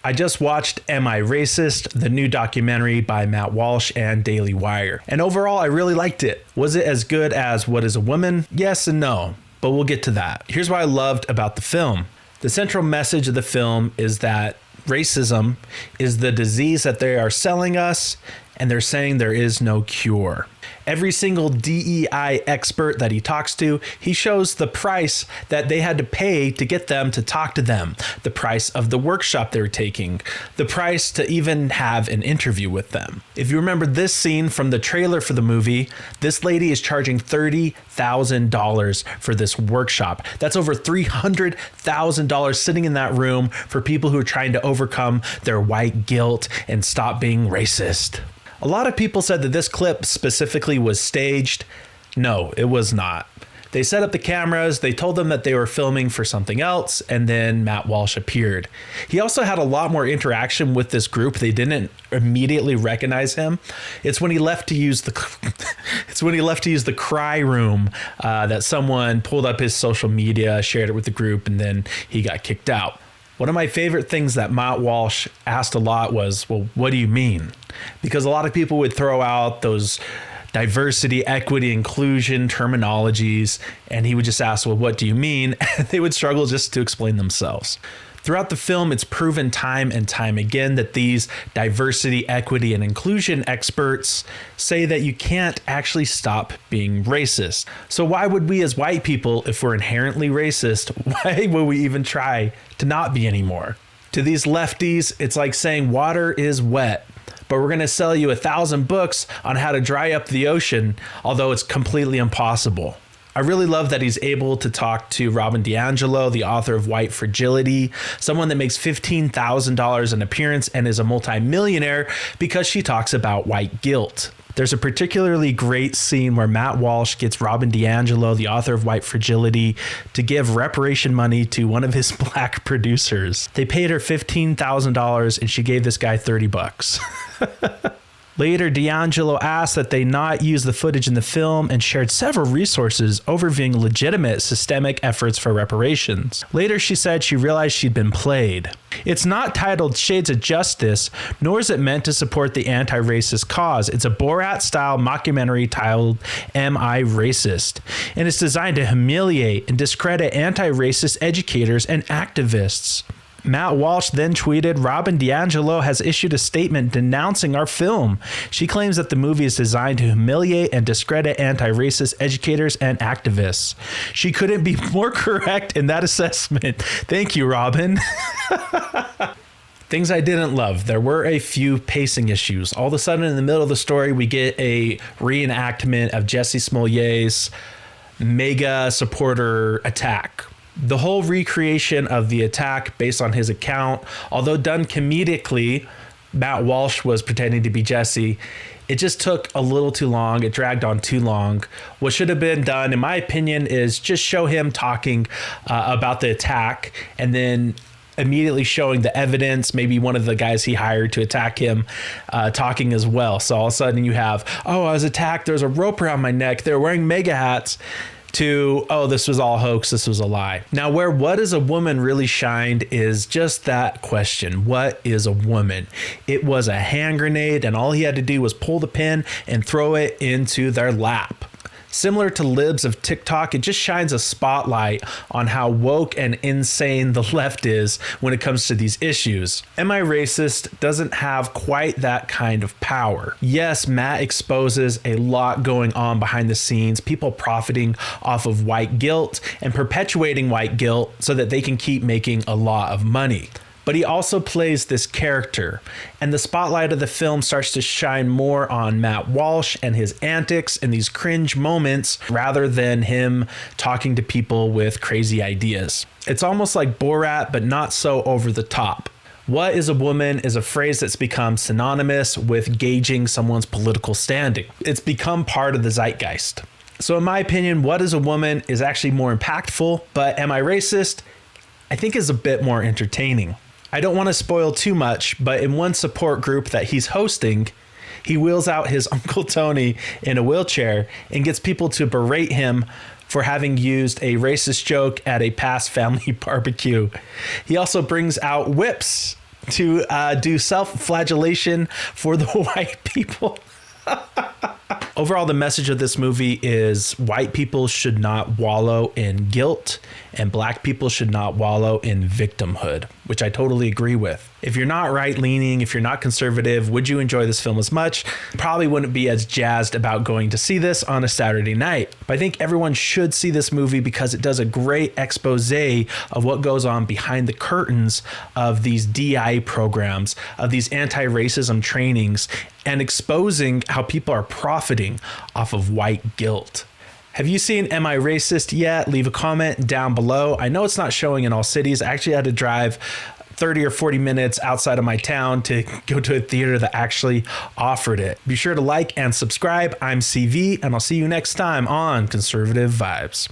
I just watched Am I Racist?, the new documentary by Matt Walsh and Daily Wire. And overall, I really liked it. Was it as good as What is a Woman? Yes and no, but we'll get to that. Here's what I loved about the film. The central message of the film is that racism is the disease that they are selling us, and they're saying there is no cure. Every single DEI expert that he talks to, he shows the price that they had to pay to get them to talk to them, the price of the workshop they were taking, the price to even have an interview with them. If you remember this scene from the trailer for the movie, this lady is charging $30,000 for this workshop. That's over $300,000 sitting in that room for people who are trying to overcome their white guilt and stop being racist. A lot of people said that this clip specifically was staged. No, it was not. They set up the cameras, they told them that they were filming for something else, and then Matt Walsh appeared. He also had a lot more interaction with this group. They didn't immediately recognize him. It's when he left to use the cry room that someone pulled up his social media, shared it with the group, and then he got kicked out. One of my favorite things that Matt Walsh asked a lot was, well, what do you mean? Because a lot of people would throw out those diversity, equity, inclusion terminologies, and he would just ask, well, what do you mean? And they would struggle just to explain themselves. Throughout the film, it's proven time and time again that these diversity, equity, and inclusion experts say that you can't actually stop being racist. So why would we as white people, if we're inherently racist, why would we even try to not be anymore? To these lefties, it's like saying water is wet, but we're going to sell you 1,000 books on how to dry up the ocean, although it's completely impossible. I really love that he's able to talk to DiAngelo, the author of White Fragility, someone that makes $15,000 an appearance and is a multimillionaire because she talks about white guilt. There's a particularly great scene where Matt Walsh gets DiAngelo, the author of White Fragility, to give reparation money to one of his black producers. They paid her $15,000 and she gave this guy $30. Later, DiAngelo asked that they not use the footage in the film and shared several resources overviewing legitimate systemic efforts for reparations. Later, she said she realized she'd been played. It's not titled Shades of Justice, nor is it meant to support the anti-racist cause. It's a Borat-style mockumentary titled Am I Racist? And it's designed to humiliate and discredit anti-racist educators and activists. Matt Walsh then tweeted, DiAngelo has issued a statement denouncing our film. She claims that the movie is designed to humiliate and discredit anti-racist educators and activists. She couldn't be more correct in that assessment. Thank you, Robin. Things I didn't love. There were a few pacing issues. All of a sudden, in the middle of the story, we get a reenactment of Jussie Smollett's mega supporter attack. The whole recreation of the attack based on his account, although done comedically, Matt Walsh was pretending to be Jussie. It just took a little too long. It dragged on too long. What should have been done, in my opinion, is just show him talking about the attack and then immediately showing the evidence, maybe one of the guys he hired to attack him talking as well. So all of a sudden you have, oh, I was attacked. There was a rope around my neck. They were wearing mega hats. To, oh, this was all hoax, this was a lie. Now, where What is a Woman really shined is just that question. What is a woman? It was a hand grenade, and all he had to do was pull the pin and throw it into their lap. Similar to libs of TikTok, it just shines a spotlight on how woke and insane the left is when it comes to these issues. Am I Racist doesn't have quite that kind of power. Yes, Matt exposes a lot going on behind the scenes, people profiting off of white guilt and perpetuating white guilt so that they can keep making a lot of money. But he also plays this character, and the spotlight of the film starts to shine more on Matt Walsh and his antics and these cringe moments rather than him talking to people with crazy ideas. It's almost like Borat, but not so over the top. What is a woman is a phrase that's become synonymous with gauging someone's political standing. It's become part of the zeitgeist. So in my opinion, What is a Woman is actually more impactful, but Am I Racist? I think is a bit more entertaining. I don't want to spoil too much, but in one support group that he's hosting, he wheels out his Uncle Tony in a wheelchair and gets people to berate him for having used a racist joke at a past family barbecue. He also brings out whips to do self-flagellation for the white people. Overall, the message of this movie is white people should not wallow in guilt and black people should not wallow in victimhood, which I totally agree with. If you're not right-leaning, if you're not conservative, would you enjoy this film as much? Probably wouldn't be as jazzed about going to see this on a Saturday night. But I think everyone should see this movie because it does a great expose of what goes on behind the curtains of these DI programs, of these anti-racism trainings, and exposing how people are profiting off of white guilt. Have you seen Am I Racist yet? Leave a comment down below. I know it's not showing in all cities. I actually had to drive 30 or 40 minutes outside of my town to go to a theater that actually offered it. Be sure to like and subscribe. I'm CV, and I'll see you next time on Conservative Vibes.